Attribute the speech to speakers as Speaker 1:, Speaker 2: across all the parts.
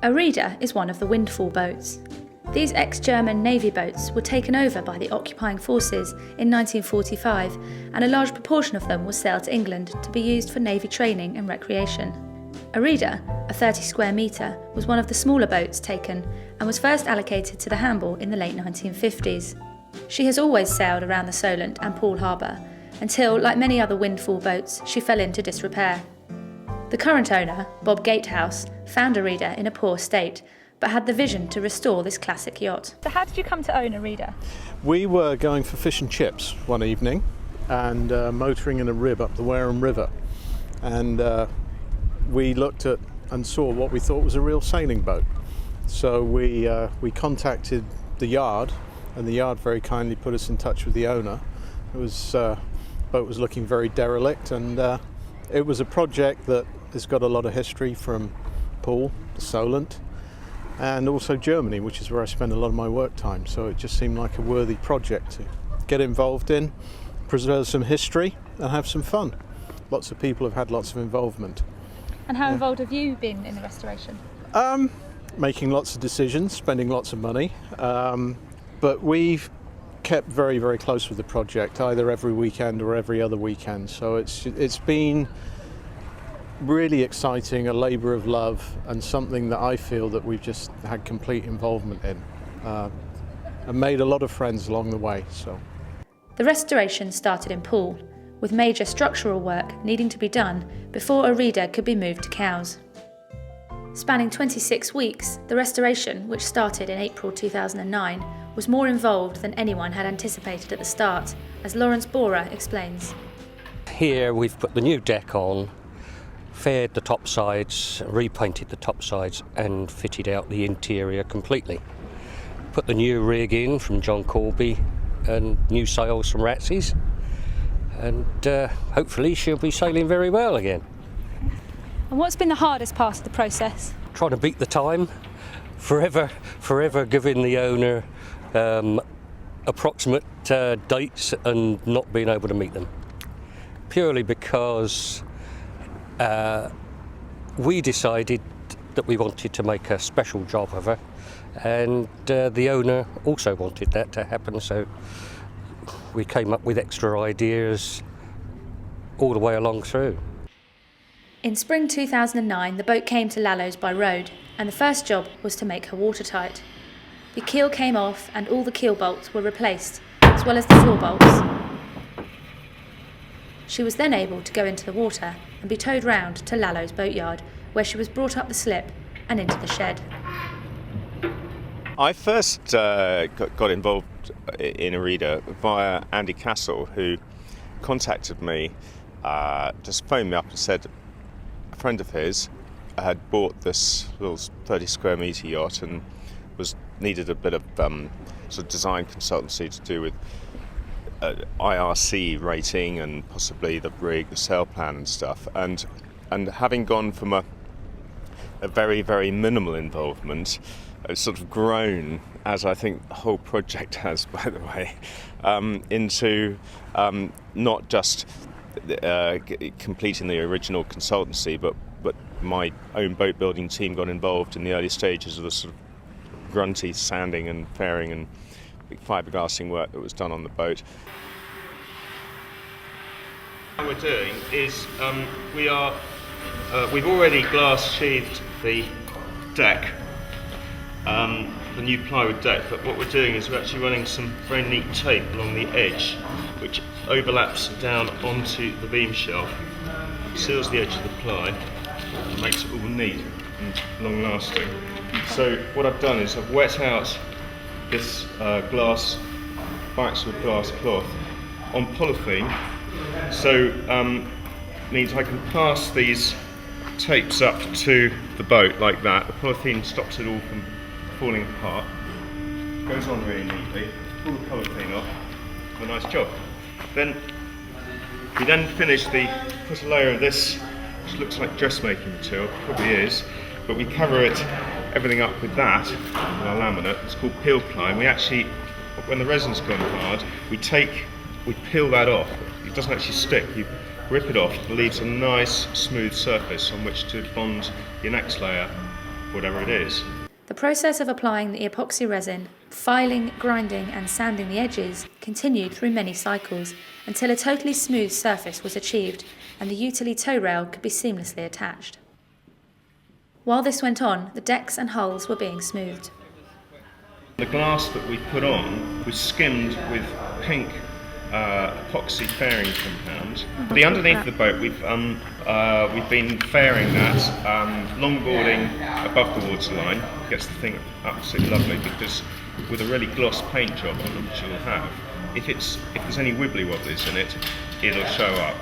Speaker 1: Erida is one of the windfall boats. These ex-German Navy boats were taken over by the occupying forces in 1945, and a large proportion of them was sailed to England to be used for Navy training and recreation. Erida, a 30 square metre, was one of the smaller boats taken and was first allocated to the handball in the late 1950s. She has always sailed around the Solent and Poole Harbour until, like many other windfall boats, she fell into disrepair. The current owner, Bob Gatehouse, found Erida in a poor state, but had the vision to restore this classic yacht. So how did you come to own Erida?
Speaker 2: We were going for fish and chips one evening and motoring in a rib up the Wareham River, and we looked at and saw what we thought was a real sailing boat. So we contacted the yard, and the yard very kindly put us in touch with the owner. The boat was looking very derelict, and it was a project that has got a lot of history from Poole, the Solent, and also Germany, which is where I spend a lot of my work time. So it just seemed like a worthy project to get involved in, preserve some history and have some fun. Lots of people have had lots of involvement.
Speaker 1: And how involved have you been in the restoration?
Speaker 2: Making lots of decisions, spending lots of money, but we've kept very, very close with the project, either every weekend or every other weekend. So it's been really exciting, a labour of love, and something that I feel that we've just had complete involvement in, and made a lot of friends along the way. So
Speaker 1: the restoration started in Poole, with major structural work needing to be done before Erida could be moved to Cowes. Spanning 26 weeks, the restoration, which started in April 2009, was more involved than anyone had anticipated at the start, as Lawrence Borer explains.
Speaker 3: Here we've put the new deck on, faired the top sides, repainted the top sides and fitted out the interior completely. Put the new rig in from John Corby and new sails from Ratsey's, and hopefully she'll be sailing very well again.
Speaker 1: And what's been the hardest part of the process?
Speaker 3: Trying to beat the time, forever giving the owner approximate dates and not being able to meet them. Purely because we decided that we wanted to make a special job of her, and the owner also wanted that to happen, so we came up with extra ideas all the way along through.
Speaker 1: In spring 2009, the boat came to Lallows by road, and the first job was to make her watertight. The keel came off and all the keel bolts were replaced, as well as the floor bolts. She was then able to go into the water and be towed round to Lallows boatyard, where she was brought up the slip and into the shed.
Speaker 4: I first got involved in Erida via Andy Castle, who contacted me, just phoned me up and said a friend of his had bought this little 30 square metre yacht and needed a bit of sort of design consultancy to do with IRC rating and possibly the rig, the sail plan and stuff. And having gone from a very, very minimal involvement, it's sort of grown, as I think the whole project has, by the way, into not just completing the original consultancy, but my own boat building team got involved in the early stages of the sort of grunty sanding and fairing and fiberglassing work that was done on the boat.
Speaker 5: What we're doing is we've already glass sheathed the deck, the new plywood deck, but what we're doing is we're actually running some very neat tape along the edge, which overlaps down onto the beam shelf, seals the edge of the ply, and makes it all neat and long lasting. So what I've done is I've wet out this glass, biaxial glass cloth on polythene, so means I can pass these tapes up to the boat like that. The polythene stops it all from falling apart, goes on really neatly, pull the polythene off, a nice job. Then we put a layer of this, which looks like dressmaking material, probably is, but we cover everything up with that, with our laminate. It's called peel ply, and we actually, when the resin's gone hard, we peel that off. It doesn't actually stick. You rip it off, it leaves a nice smooth surface on which to bond your next layer whatever it is.
Speaker 1: The process of applying the epoxy resin, filing, grinding and sanding the edges continued through many cycles until a totally smooth surface was achieved and the utility tow rail could be seamlessly attached. While this went on, the decks and hulls were being smoothed.
Speaker 5: The glass that we put on was skimmed with pink epoxy fairing compound. The underneath of the boat, we've been fairing that, longboarding above the waterline. Gets the thing absolutely lovely because with a really gloss paint job on them, which it'll have, if there's any wibbly wobblies in it, it'll show up.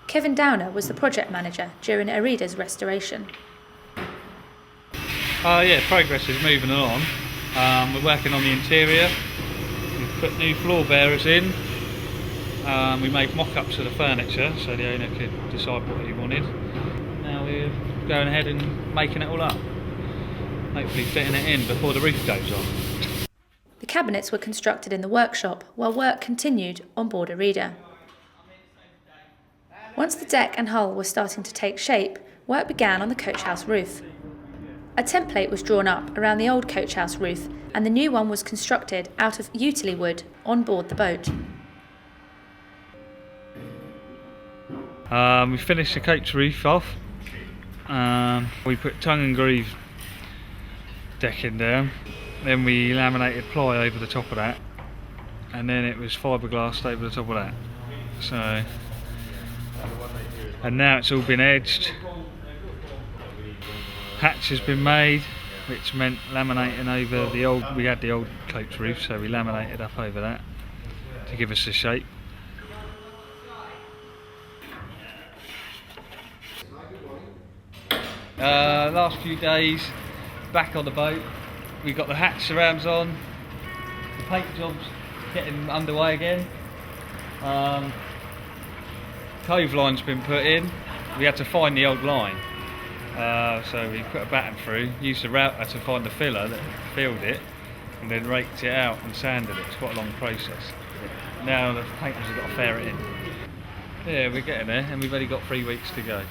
Speaker 1: Kevin Downer was the project manager during Erida's restoration.
Speaker 6: Yeah, progress is moving along. We're working on the interior. We've put new floor bearers in. We made mock-ups of the furniture so the owner could decide what he wanted. Now we're going ahead and making it all up. Hopefully fitting it in before the roof goes on.
Speaker 1: The cabinets were constructed in the workshop while work continued on board Erida. Once the deck and hull were starting to take shape, work began on the coachhouse roof. A template was drawn up around the old coachhouse roof and the new one was constructed out of utility wood on board the boat.
Speaker 6: We finished the coach roof off. We put tongue and groove decking down. Then we laminated ply over the top of that. And then it was fiberglassed over the top of that. So, and now it's all been edged. Hatch has been made, which meant laminating over the old, we had the old coach roof, so we laminated up over that to give us a shape. Last few days, back on the boat, we got the hatch surrounds on, the paint job's getting underway again. Cove line's been put in, we had to find the old line. So we put a batten through, used the router to find the filler that filled it, and then raked it out and sanded it. It's quite a long process. Now the painters have got to fair it in. Yeah, we're getting there, and we've only got 3 weeks to go.